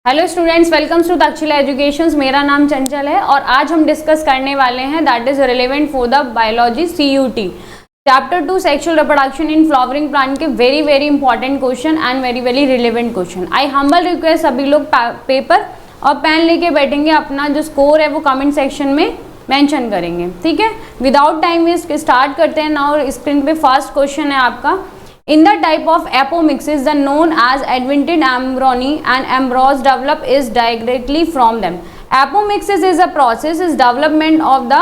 Hello students, welcome to Takshashila educations. मेरा नाम चंचल है और आज हम डिस्कस करने वाले हैं that is relevant for the biology CUT chapter 2 sexual reproduction in flowering plant के very important question and very relevant question. I humble request सभी लोग पेपर और पेन लेके बैठेंगे, अपना जो स्कोर है वो कमेंट सेक्शन में मेंशन करेंगे, ठीक है। विदाउट टाइम वेस्ट स्टार्ट करते हैं। नाउ स्क्रीन पे फर्स्ट क्वेश्चन है आपका। In the type of apomixis, the known as adventid embryoni and embryos develop is directly from them. Apomixis is a process is development of the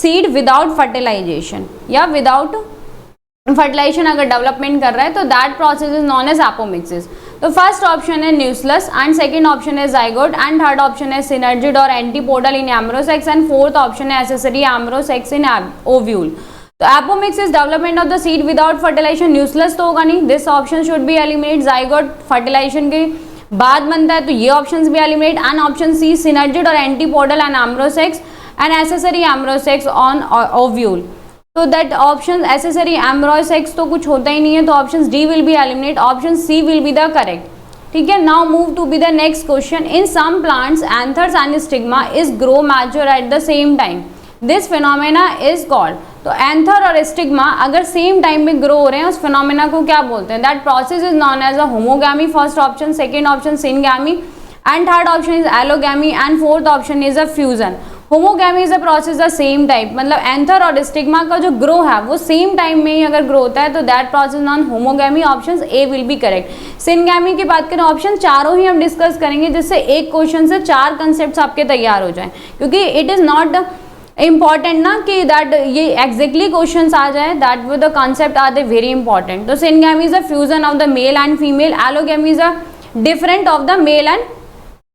seed without fertilization या without fertilization अगर development कर रहा है तो that process is known as apomixis. तो first option है nucleus and second option है zygote and third option है सिनर्जिड और antipodal in embryo sacs and fourth option है एसेसरी एम्ब्रोसेक्स इन ओव्यूल। तो apomixis development of the seed without fertilization, nucleus तो होगा नहीं, this option should be eliminate. Zygote fertilization के बाद बनता है तो ये ऑप्शंस भी eliminate. And option C synergid और antipodal and embryo sacs and accessory embryo sacs on ovule. तो दैट ऑप्शन एसेसरी एम्ब्रोसेक्स तो कुछ होता ही नहीं है, तो option D will be eliminate, option C will be the correct, ठीक है। Now move to be the next question. In some plants anthers and stigma is grow mature at the same time, this phenomena is called. तो anther और stigma अगर same time में grow हो रहे हैं उस फिनोमेना को क्या बोलते हैं? That process is known as a homogamy, first option, second option syngamy and third option is allogamy and fourth option is a fusion. Homogamy is a process the same type, मतलब anther और stigma का जो grow है वो same time में ही अगर grow होता है तो that process known homogamy, option A will be correct. Syngamy की बात करें ऑप्शन चारों ही हम डिस्कस करेंगे जिससे एक क्वेश्चन से चार कंसेप्ट आपके तैयार हो जाए, क्योंकि इट इज नॉट इंपॉर्टेंट ना कि दैट ये एग्जैक्टली क्वेश्चन आ जाए, that with the concept are they very important. तो syngamy is a fusion of the male and female, allogamy is a different of the male and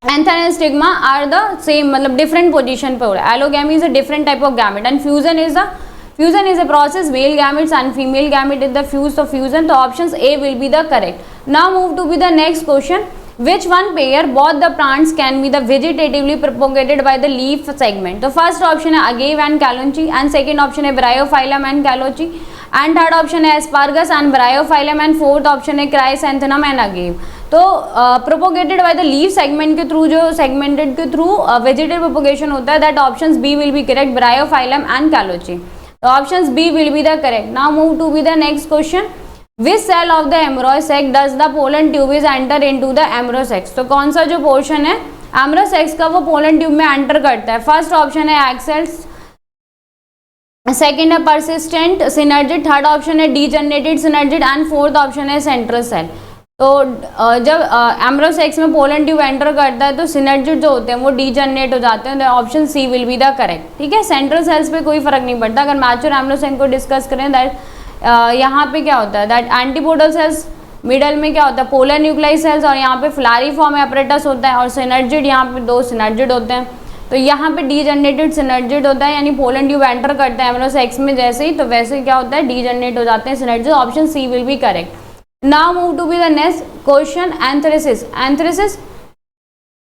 anther and stigma are the same, मतलब different position पे हो रहा है। Allogamy is a different type of gamete and fusion is a process male gametes and female gamete is the fuse, तो fusion, तो option A will be the correct. Now move to be the next question. Which one pair both the plants can be the vegetatively propagated by the leaf segment? तो first option है agave and calonchi and second option है bryophyllum and calochi and third option है asparagus and bryophyllum and fourth option है chrysanthemum and agave। तो propagated by the leaf segment के through, जो segmented के through vegetative propagation होता है, that option B will be correct, bryophyllum and calochi। तो option B will be the correct. Now move to be the next question. Which cell of the embryo sac does the pollen tube is enter into the embryo sac? तो कौन सा जो portion है embryo sac का वो pollen tube में enter करता है? फर्स्ट ऑप्शन है egg cells, सेकेंड है persistent synergid, थर्ड ऑप्शन है degenerated synergid and fourth option है central cell। तो जब embryo sac में पोलन ट्यूब एंटर करता है तो synergid जो होते हैं वो degenerate हो जाते हैं, तो option C will be the correct, ठीक है। सेंट्रल सेल्स पे कोई फर्क नहीं पड़ता। अगर मैच्योर embryo sac को डिस्कस करें दैट यहाँ पे क्या होता है, दैट एंटीपोडल सेल्स, मिडल में क्या होता है पोलर न्यूक्लियाई सेल्स, और यहाँ पे फ्लारीफॉर्म एपरेटस होता है, और सिनर्जिड यहाँ पे दो सिनर्जिड होते हैं। तो यहाँ पे डीजनरेटेड सिनर्जिड होता है, यानी पोलन ट्यूब एंटर करता है एम्ब्रियो सेक्स में जैसे ही, तो वैसे क्या होता है डीजनरेट हो जाते हैं synergid, option C will be correct. Now move to be the next question.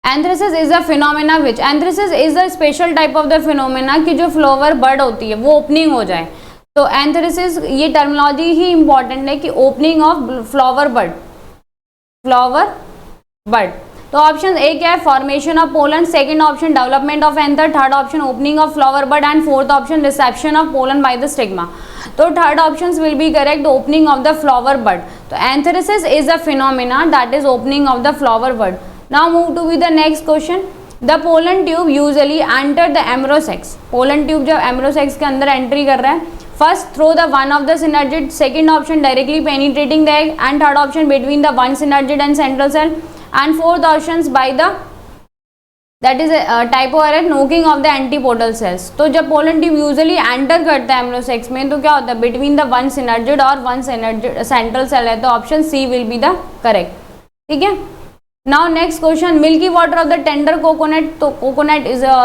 Anthesis is a phenomena which, anthesis is a special type of the phenomena कि जो फ्लावर बड होती है वो ओपनिंग हो जाए। तो एंथ्रेसिस ये टर्मिनोलॉजी ही important है कि ओपनिंग ऑफ फ्लावर बड। तो ऑप्शन ए क्या है, formation of pollen, second option development of anther, third option opening of flower bud and fourth option reception of pollen by the stigma. तो third option will be correct, opening of the flower bud. तो anthesis is a phenomena that is opening of the flower bud. Now move to be the next question. The pollen tube usually enter the embryo sacs, pollen tube जब embryo sex के अंदर entry कर रहा है, first through the one of the synergid, second option directly penetrating the egg and third option between the one synergid and central cell and fourth options by the that is typo error knocking of the antipodal cells। तो जब pollen tube usually enter करता है embryo sex में तो क्या होता है between the one synergid और वन सिनर्जिड सेंट्रल सेल है, तो option C will be the correct, ठीक है। Now next question. Milky water of the tender coconut, तो coconut is a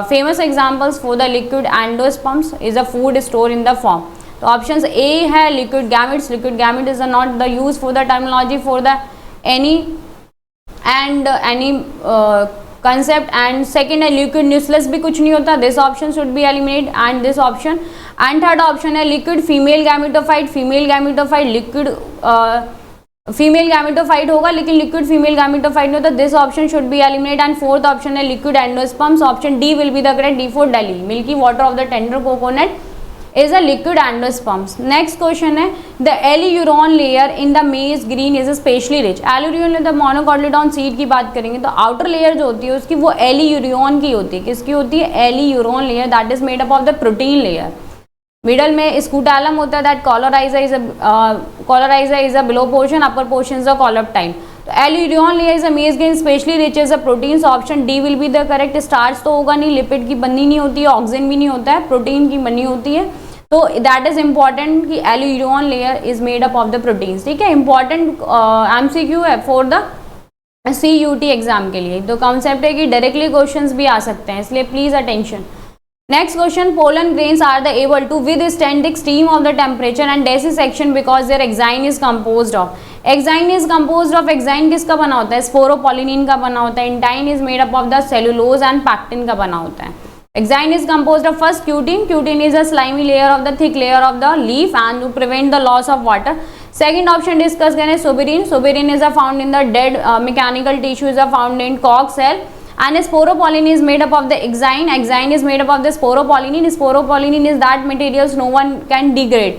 famous examples for the liquid endosperms is a food stored in the form। तो option A है liquid gametes is not the use for the terminology for the any concept, and second है liquid nucleus भी कुछ नहीं होता, this option should be eliminated and this option, and third option है liquid female gametophyte liquid female gametophyte होगा लेकिन liquid female gametophyte नहीं होता, this option should be eliminate. And fourth option है liquid endosperms, option D will be the correct, D for Delhi. Milky water of the tender coconut is a liquid endosperms. Next question है the alluron layer in the maize green is especially rich. alluron layer monocotyledon seed की बात करेंगे तो outer layer जो होती है उसकी वो alluron की होती है, किसकी होती है, alluron layer that is made up of the protein layer. Middle में स्कूटैलम होता है, that coleorhiza is a below portion, upper portion is a coleoptile. तो alluron layer is a maize grain especially rich is a protein, option D will be the correct. Starch तो होगा नहीं, lipid की बनी नहीं होती है, ऑक्सीजन भी नहीं होता है, प्रोटीन की बनी होती है, तो दैट इज इंपॉर्टेंट कि alluron layer is made up of the proteins. ठीक है, इंपॉर्टेंट MCQ है फॉर द CUT एग्जाम के लिए। तो कॉन्सेप्ट है कि डायरेक्टली क्वेश्चंस भी आ सकते हैं, इसलिए please attention. Next question, pollen grains are the able to withstand the extreme of the temperature and desiccation because their exine is composed of. Exine is composed of, exine किसका बना होता है, sporopollenin का बना होता है। Intine is made up of the cellulose and pectin का बना होता है। Exine is composed of first cutin. Cutin is a slimy layer of the thick layer of the leaf and to prevent the loss of water. Second option discuss करें suberin. Suberin is found in the dead mechanical tissue is found in cock cell. And sporopollen is made up of the exine. Exine is made up of the sporopollen. Sporopollen is that materials no one can degrade.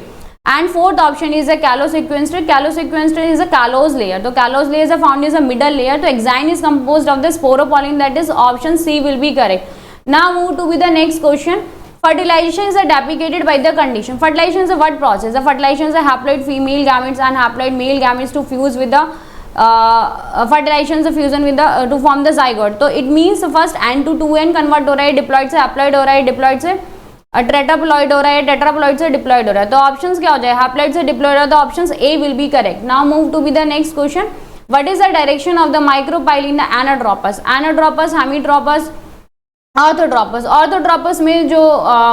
And fourth option is a calosequencer. Calosequencer is a callose layer. So callose layer is found is a middle layer. So exine is composed of the sporopollen, that is option C will be correct. Now move to with the next question. Fertilization is deprecated by the condition. Fertilization is a what process? The fertilization is a haploid female gametes and haploid male gametes to fuse with the fertilization is a fusion with the to form the zygote. So it means first N to 2N convert हो रहा है, diploid से haploid हो रहा है, diploid से tetraploid हो रहा है, टेट्राप्लॉइड से डिप्लॉइड हो रहा है। तो ऑप्शंस क्या हो जाए, हैप्लॉइड से डिप्लॉइड हो रहा है, तो options A will be correct. Now move to be the next question. What is the direction of the micropyle in the anatropous? Anatropous, hemitropous, orthotropous. Orthotropous में जो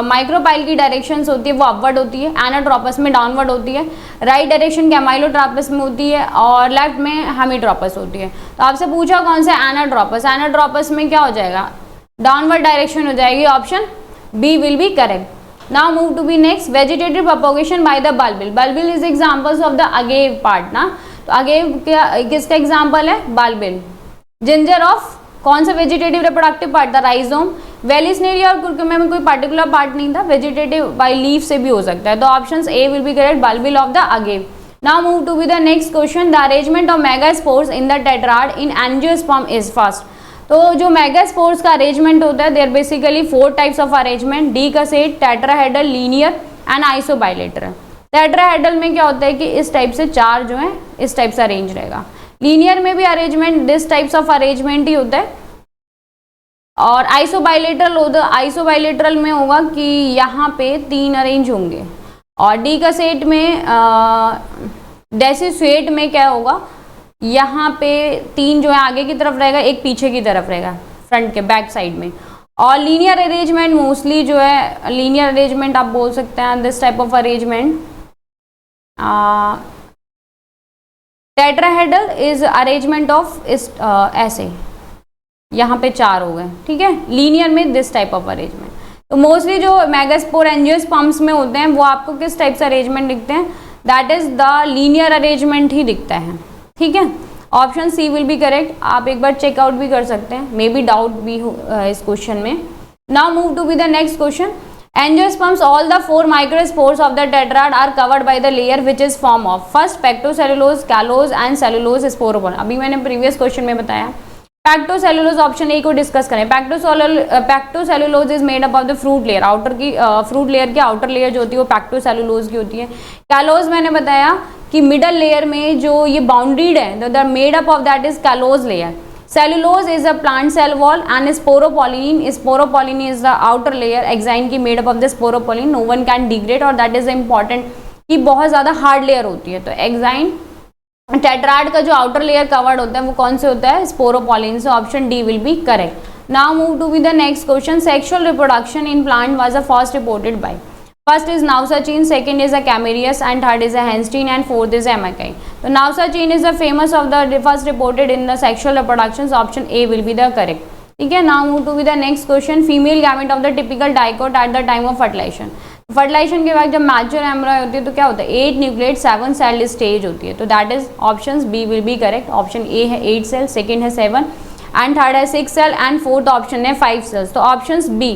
माइक्रोपाइल की डायरेक्शंस होती है वो अपवर्ड होती है, एनाट्रोपस में डाउनवर्ड होती है। राइट डायरेक्शन कैमाइलोट्रोपस में होती है और लेफ्ट में हेमीट्रोपस होती है। तो आपसे पूछा कौन सा एनाट्रोपस, एनाट्रोपस में क्या हो जाएगा, डाउनवर्ड डायरेक्शन हो जाएगी, option B will be correct. Now move to be next, vegetative propagation by the bulbil. Bulbil is examples of the agave part ना, तो अगेव क्या किसका एग्जांपल है, बल्बिल। जिंजर ऑफ कौन सा वेजिटेटिव रिप्रोडक्टिव पार्ट था, राइजोम। वेलिस्नेरिया और curcuma में कोई पर्टिकुलर पार्ट नहीं था, वेजिटेटिव बाय लीफ से भी हो सकता है, तो option A will be correct, bulbil of the agave. Now move to be the next question, the arrangement of megaspores in the tetrad in angiosperm is first. तो जो मेगास्पोर्स का arrangement होता है there basically 4 types of arrangement, decussate, tetrahedral, linear and isobilateral. Tetrahedral में क्या होता है कि इस टाइप से 4 जो है इस टाइप से अरेंज रहेगा। लीनियर में भी arrangement this types of arrangement ही होता है। और आइसोबाइलेटरल में होगा कि यहाँ पे 3 अरेंज होंगे। और डीकसेट में डेसिसुएट में क्या होगा, यहाँ पे 3 जो है आगे की तरफ रहेगा, एक पीछे की तरफ रहेगा, फ्रंट के बैक साइड में। और लीनियर अरेंजमेंट मोस्टली जो है, लीनियर अरेंजमेंट आप बोल सकते हैं this type of arrangement. Tetrahedral is arrangement of ऐसे, यहाँ पे 4 हो गए, ठीक है। लीनियर में दिस टाइप ऑफ अरेंजमेंट। तो मोस्टली जो मेगास्पोर एंजियोस्पर्म्स में होते हैं वो आपको किस टाइप से अरेंजमेंट दिखते हैं, that is the linear arrangement ही दिखता है, ठीक है। Option C will be correct, आप एक बार चेकआउट भी कर सकते हैं, मे बी डाउट भी हो इस क्वेश्चन में। Now move to be the next question, angiosperms all the 4 microspores of the tetrad are covered by the layer which is form of first pectocellulose, callose and cellulose sporopollenin. अभी मैंने previous question में बताया। पैक्टोसेलुलोज option A को discuss करें। Pectocellulose is made up of the fruit layer, outer की fruit layer की outer layer जो होती है वो पैक्टोसेलुलोज की होती है। कैलोज मैंने बताया कि मिडल लेयर में जो ये बाउंड्रीड है, the made up of that is callose layer. Cellulose is a plant cell wall and sporopollenin is the outer layer, exine की made up of the sporopollenin, no one can degrade, और that is important कि बहुत ज्यादा hard layer होती है। तो exine tetrad का जो आउटर लेयर कवर्ड होता है वो कौन से होता है, स्पोरोपोलिन से, option D will be correct. Now move to be the next question, sexual reproduction in plant was first reported by, first is Nawaschin, second is a Camerarius and third is a Hanstein and fourth is Amici. तो Nawaschin is the famous of the first reported in the sexual reproduction, option A will be the correct, ठीक है। Now move to be the next question, female gamete of the typical dicot at the time of fertilization. Fertilization के बाद जब mature एम्ब्रॉय होती है तो क्या होता है, 8 न्यूक्लिएट 7 सेल स्टेज होती है, तो that is option B will be correct. Option A है 8 सेल, सेकंड है 7 एंड थर्ड है 6 सेल एंड फोर्थ ऑप्शन है 5 सेल्स, तो option B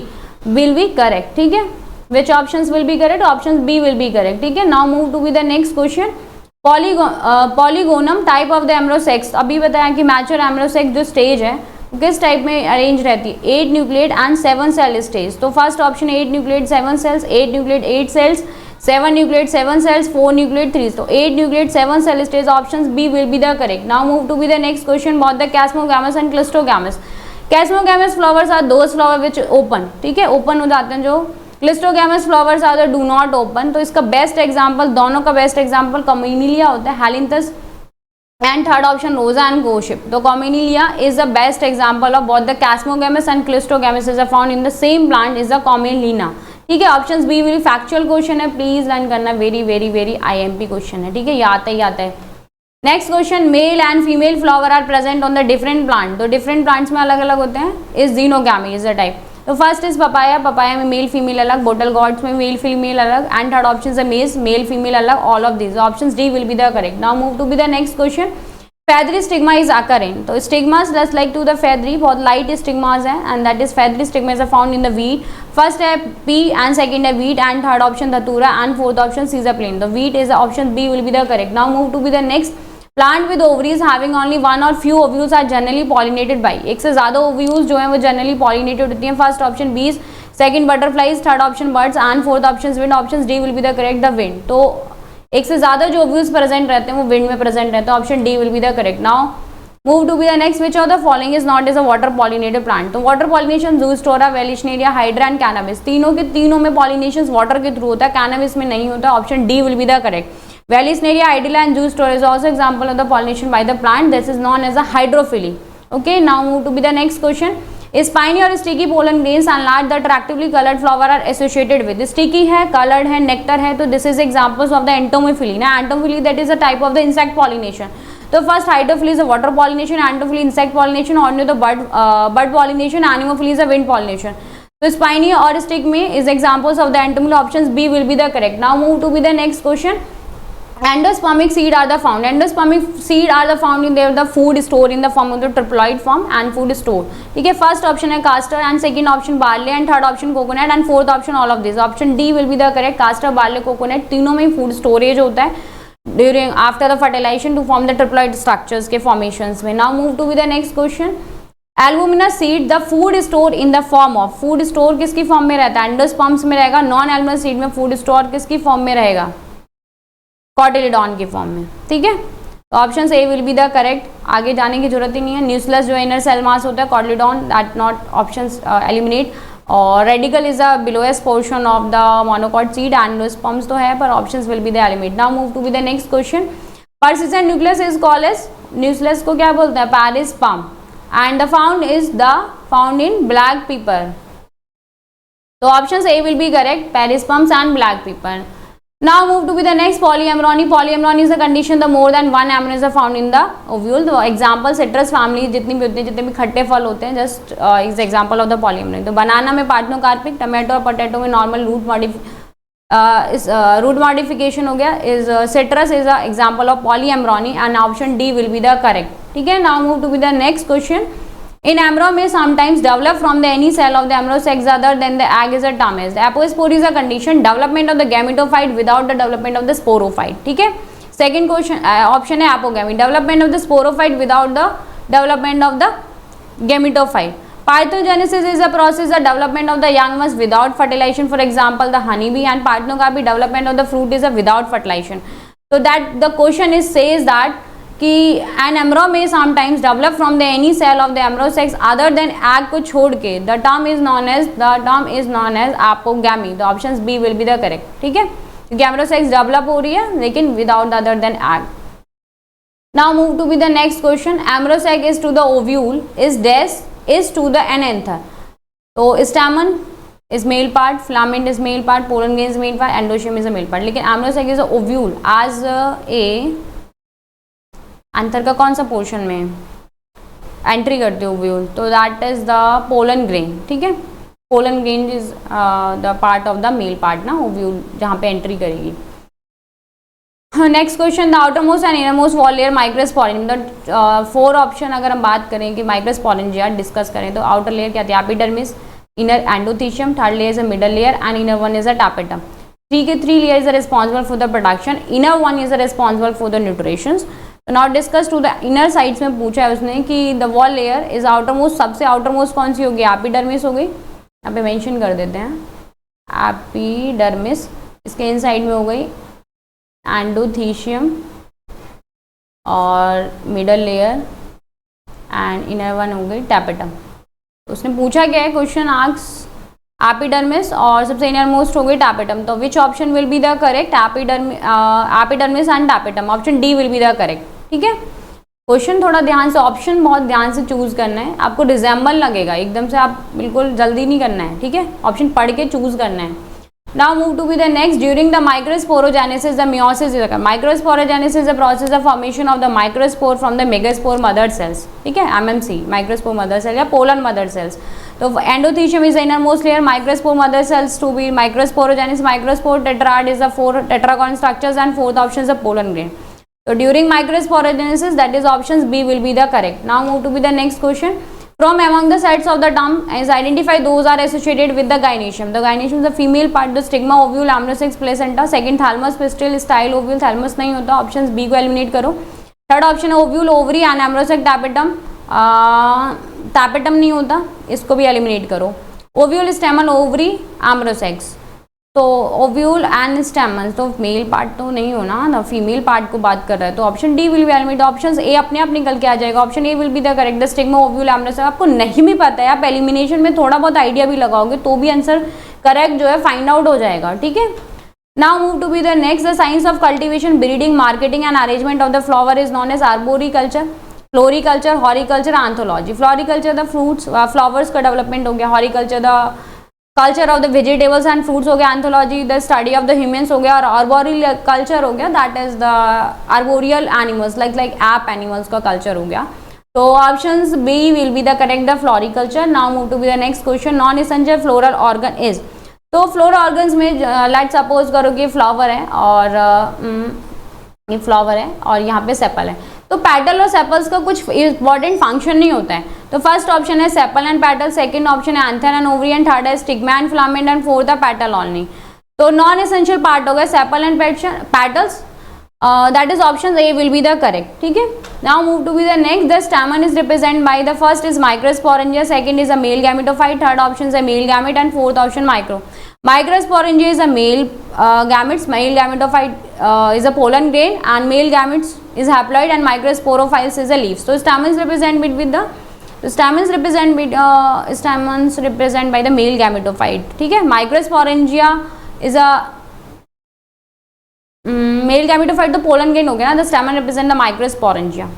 will be correct. ठीक है, which option will be correct, option B will be correct. ठीक है, now move to be the next question. Polygonum type of the embryo sacs, अभी बताया कि mature एम्ब्रोसेक्स जो स्टेज है किस टाइप में अरेंज रहती है, 8 न्यूक्लिएट एंड 7 सेल स्टेज, तो first option 8 nucleate 7 cells, 8 nucleate 8 cells, 7 nucleate 7 cells, 4 nucleate 3, तो 8 nucleate 7 cell stage, option B will be the correct. Now move to be the next question, both the chasmogamous and cleistogamous. Chasmogamous flowers are those flower which open, ठीक है, open हो जाते हैं, जो cleistogamous flowers are the do not open, तो इसका best example, दोनों का बेस्ट एग्जाम्पल कॉमिनिलिया होता है, हेलिंथस, and third option rosa and goship, so cominilia is the best example of both the Chasmogamous and Clistogamous is found in the same plant is the cominilia। ठीक है, option B will factual question है, please learn करना, very very very IMP question है। ठीक है, ये आता ही आता है। Next question, male and female flower are present on the different plant, तो डिफरेंट प्लांट्स में अलग अलग होते हैं, is xenogamy is the type, तो फर्स्ट इज पपाया, पपाया में मेल फीमेल अलग, बोटल गॉड्स में मेल फीमेल अलग एंड थर्ड ऑप्शन है मेज, मेल फीमेल अलग, all of this, option D will be the correct. Now move to be the next question, feathery stigma is occurring, तो stigmas just like to the feathery, बहुत light stigmas है and that is feathery stigmas are found in the wheat, first है pea and second है wheat and third option dhatura and fourth option caesar plain, तो wheat is the option B will be the correct। Now move to be the next, plant with ovaries having only one or few ovules are generally pollinated by, एक से ज़्यादा ovules जो हैं वो generally pollinated होती हैं, first option bees, second butterflies, third option birds and fourth option wind, option D will be the correct, the wind, तो एक से ज्यादा जो ओव्यूल्स प्रेजेंट रहते हैं वो विंड में प्रेजेंट रहते हैं, option D will be the correct. Now move to be the next, which of the following is not is a water pollinated plant, तो water pollination zostera, vallisneria, hydra and cannabis, तीनों के तीनों में pollination water के through होता है, cannabis में नहीं होता, option D will be the correct. Vallisneria, hydrilla and zostera is also example of the pollination by the plant, this is known as a hydrophily. Okay, now move to be the next question, spiny और sticky pollen grains and large the attractively coloured flower are associated with, sticky है, coloured है, nectar है, तो this is examples of the entomophily ना, entomophily that is a type of the insect pollination, तो first hydrophily is a water pollination, entophily insect pollination, और the bird pollination, anemophily is a wind pollination, तो spiny और stick में is examples of the entomophily, option B will be the correct. Now move to be the next question, endospermic seed are the found, endospermic seed are the found in the food store in the form of the triploid form and food store। ठीक है, first option है castor and second option barley and third option coconut and fourth option all of this, option D will be the correct, castor, barley, coconut, तीनों में food storage होता है during after the fertilization to form the triploid structures के formations में। Now move to be the next question, albuminous seed the food store in the form of, food store किसकी form में रहता है, endosperms में रहेगा, नॉन एल्बुमिनस सीड में food store किसकी फॉर्म में रहेगा, कॉटिलिडॉन के फॉर्म में। ठीक है, तो option A will be the correct, आगे जाने की जरूरत ही नहीं है। न्यूक्लियस जो इनर सेल मास होता है, cotyledon, that not option eliminate, और radicle is the belowest portion of the monocot seed, endosperms तो है पर options will be the eliminate. Now move to be the next question, persistent nucleus is called as, nucleus को क्या बोलते हैं, perisperm, and the found is the found in black pepper, तो option A will be correct, perisperms and black pepper. Now move to be the next, polyamrony, polyamrony is the condition the more than one amrone is found in the ovule, तो example citrus family जितनी भी होती है, जितने भी खट्टे फल होते हैं, just is example of the polyembryony, तो बनाना में पार्टनोकार्पिक, टमाटो और पोटैटो में नॉर्मल रूट मॉडिफिकेशन हो गया, is citrus is a example of polyembryony and option D will be the correct. ठीक है, now move to be the next question, in embryo may sometimes develop from the any cell of the embryo sex other than the egg is a term is, apospore is a condition development of the gametophyte without the development of the sporophyte। ठीक है, second question option है apogamy, development of the sporophyte without the development of the gametophyte। Parthenogenesis is a process the development of the young ones without fertilization, for example the honeybee, and parthenocarpy development of the fruit is a without fertilization, so that the question is says that कि an embryo में sometimes develop from the any cell of the embryo sacs other than egg को छोड़ के, the term is known as apogamy, the option B will be the correct. ठीक है, क्योंकि एम्ब्रो sex develop हो रही है लेकिन without other than egg. Now move to be the next question, embryo sac is to the ovule is to the an anther, तो stamen is male part, filament is male part, pollen grain is male part, endothecium is a male part, लेकिन embryo sac is a ovule as a anther का कौन सा portion में entry करते हो ovule, तो that is the pollen grain. ठीक है, pollen grain is the part of the male part ना, ओव्यूल जहाँ पे एंट्री करेगी। Next question, the outer most and inner most wall layer microsporangia. The 4 option अगर हम बात करें कि माइक्रोस्पोरेंजिया डिस्कस करें तो आउटर लेयर क्या थी, epidermis, inner endothecium, third layer is a middle layer and inner one is a tapetum. 3 layers are responsible for the production, inner one is responsible for the nutritions। तो now discuss to the inner sides में पूछा है उसने कि the wall layer is outermost, सबसे outermost कौन सी होगी, epidermis हो गई, यहाँ पे मेंशन कर देते हैं एपिडर्मिस। इसके इनसाइड में हो गई एंडोथीशियम और middle layer and inner one हो गई टैपेटम। उसने पूछा क्या है, क्वेश्चन आस्क्स एपिडर्मिस और सबसे इनर मोस्ट हो गई टैपेटम। तो विच option will be the correct, epidermis and tapetum, option D will be the correct. ठीक है, क्वेश्चन थोड़ा ध्यान से, ऑप्शन बहुत ध्यान से चूज करना है, आपको रिजेंबल लगेगा, एकदम से आप बिल्कुल जल्दी नहीं करना है। ठीक है, ऑप्शन पढ़ के चूज करना है। Now move to be the next, during the microsporogenesis the meiosis is occur. Microsporogenesis is the process of formation of the microspore from the megaspore mother cells. ठीक है, एमएमसी माइक्रोस्पोर मदर सेल या pollen mother cells. तो endothecium is the innermost layer, microspore mother cells to be microsporogenesis, microspore tetrad is the 4 tetragon structures and fourth option is the pollen grain. So during microsporogenesis, that is options B will be the correct. Now move to be the next question. From among the sides of the term is identify those are associated with the gynoecium. The gynoecium is the female part, the stigma, ovule, amniosac, placenta. Second thalamus, pistil, style, ovule, thalamus नहीं होता, options B को eliminate करो. Third option है ovule, ovary and amniosac, tapetum. tapetum नहीं होता, इसको भी eliminate करो. Ovule, stamen, ovary, amniosacs. तो ओव्यूल एंड स्टेमन, तो मेल पार्ट तो नहीं होना ना, फीमेल पार्ट को बात कर रहा है, तो option D will be eliminate. Option A अपने आप निकल के आ जाएगा, option A will be the correct, the stigma, ovule, embryo sac. आपको नहीं भी पता है, आप एलिमिनेशन में थोड़ा बहुत आइडिया भी लगाओगे तो भी आंसर करेक्ट जो है फाइंड आउट हो जाएगा। ठीक है, now move to be the next, the science of cultivation, breeding, marketing and arrangement of the flower is known as arboriculture, floriculture, horticulture, anthology. Floriculture the fruits flowers का development हो गया, horticulture the culture of the vegetables and fruits हो गया, anthology the study of the humans हो गया, और arboreal culture हो गया, that is the arboreal animals like ape animals का कल्चर हो गया। तो options B will be the correct, the floriculture. Now move to be the next question, non essential floral organ is. तो floral organs में let suppose करो कि flower है और ये फ्लावर है और यहाँ पे सेपल है, तो पैटल और सेपल्स का कुछ इंपॉर्टेंट फंक्शन नहीं होता है। तो फर्स्ट ऑप्शन है sepal and petal, second option है anther and ovary, and third है stigma and filament, and fourth है पैटल ओनली। तो नॉन एसेंशियल पार्ट हो गया sepal and petals, that is option A will be the correct. ठीक है, now move to be the next, the stamen is represent by the first is microsporangia, second is a male gametophyte, third option है male gamete, and fourth option micro. Microsporangia is a male gametes, male gametophyte is a pollen grain, and male gametes is haploid, and microsporophytes is a leaf. So stamens represent with the stamens represent by the male gametophyte. ठीक है, Microsporangia is a male gametophyte, तो pollen grain हो गया ना, the stamen represent the microsporangia.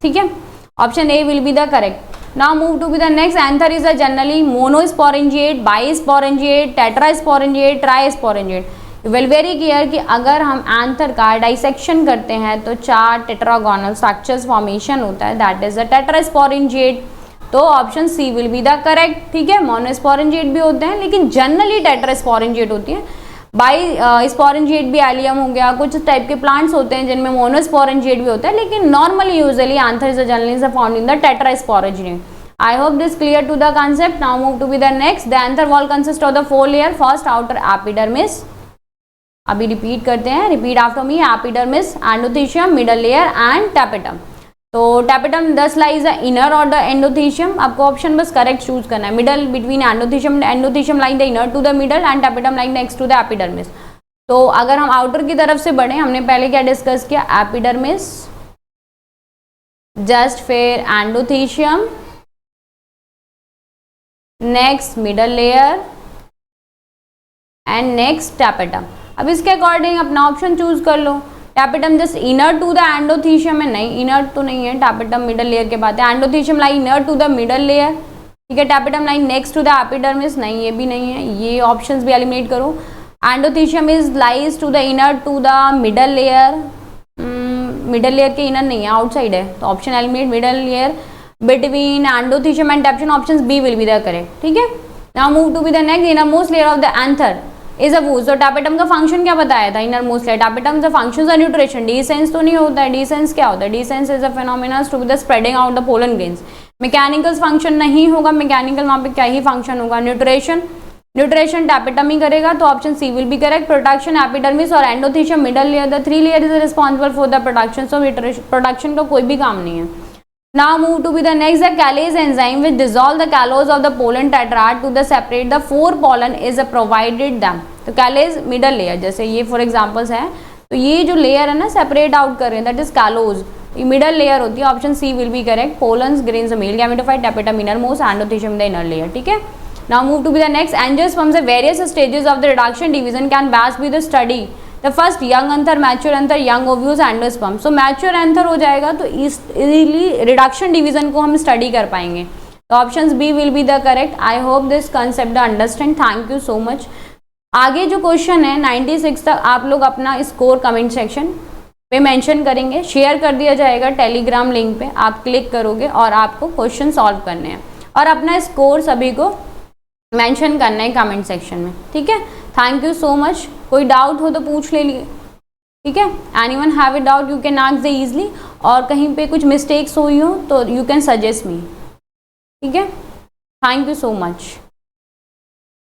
ठीक है, option A will be the correct. Now move to be the next, anther is a generally monosporangiate, bisporangiate, tetrasporangiate, trisporangiate. Well very clear कि अगर हम anther का dissection करते हैं तो 4 टेट्रागोनल स्ट्रक्चर्स फॉर्मेशन होता है, दैट इज अ टेट्रास्पोरेंजिएट। तो option C will be the correct. ठीक है, मोनोस्पोरेंजिएट भी होते हैं लेकिन जनरली टेट्रास्पोरेंजिएट होती है। बाई स्पोरेंजिएट भी एलियम हो गया, कुछ टाइप के प्लांट्स होते हैं जिनमें मोनोस्पोरेंजिएट भी होता है, लेकिन normally usually anther is generally found in the tetrasporangiate. I hope this clear to the concept. Now move to be the next, the anther wall consist of the 4 layer, first outer epidermis, अभी repeat करते हैं, repeat after me, epidermis, endothecium, middle layer and tapetum. तो tapetum thus lies the inner और the endothecium, आपको option बस correct choose करना है, middle between endothecium line the inner to the middle and tapetum line next to the epidermis. तो अगर हम outer की तरफ से बढ़े, हमने पहले क्या डिस्कस किया, एपिडर्मिस, जस्ट फिर endothecium, next middle layer and next tapetum. अब इसके अकॉर्डिंग अपना ऑप्शन चूज कर लो। Tapetum just inner to the endothecium है, नहीं इनर तो नहीं है, टैपेटम मिडल लेयर के बाद है, endothecium line inner to the middle layer. ठीक है, tapetum line next to the epidermis, नहीं ये भी नहीं है, ये ऑप्शंस भी एलिमिनेट करो। Endothecium is lies to the inner to the middle layer, middle layer के इनर नहीं है, आउटसाइड है, तो option eliminate, middle layer between endothecium and tapetum, option B will be the correct. ठीक है, now move to be the next, inner most layer of the anther is a whose. तो tapetum का function क्या बताया था, inner most layer. Tapetum the functions of nutrition, डिसेंस तो नहीं होता है, डिसेंस क्या होता है, dehiscence is a phenomena to be the spreading out the pollen grains. Mechanical function नहीं होगा, मैकेनिकल वहाँ पे क्या ही फंक्शन होगा, न्यूट्रिशन, न्यूट्रिशन टैपेटम ही करेगा, तो option C will be correct. Production epidermis और endothecium middle layer, the 3 layer is responsible for the production. So production का कोई भी काम नहीं है। Now move to be the next, the Calase enzyme which dissolve the callose of the pollen tetrad to the separate the 4 pollen is a provided them। तो Calase middle layer, जैसे ये for examples है, तो ये जो layer है ना separate out कर रहे हैं, that is callose, ये मिडल लेयर होती है। Option C will be correct. Pollens grains male gametophyte, tapetum inner most, endothecium the inner layer, ठीक है। Now move to be the next, angiosperms the various stages of the reduction division can best be the study the first young anther, mature anther, young ovules, endosperm. So mature anther हो जाएगा तो easily reduction division को हम study कर पाएंगे, तो option B will be the correct. I hope this concept understand, thank you so much. आगे जो क्वेश्चन है 96 तक आप लोग अपना स्कोर कमेंट सेक्शन पे मेंशन करेंगे, शेयर कर दिया जाएगा टेलीग्राम लिंक पे, आप क्लिक करोगे और आपको क्वेश्चन सॉल्व करने हैं और अपना स्कोर सभी को मेंशन करना है कमेंट सेक्शन में, ठीक है। Thank you so much. कोई डाउट हो तो पूछ ले लिए, ठीक है। Anyone have a doubt you can ask the easily, और कहीं पे कुछ मिस्टेक्स हुई हो तो यू कैन सजेस्ट मी, ठीक है। Thank you so much.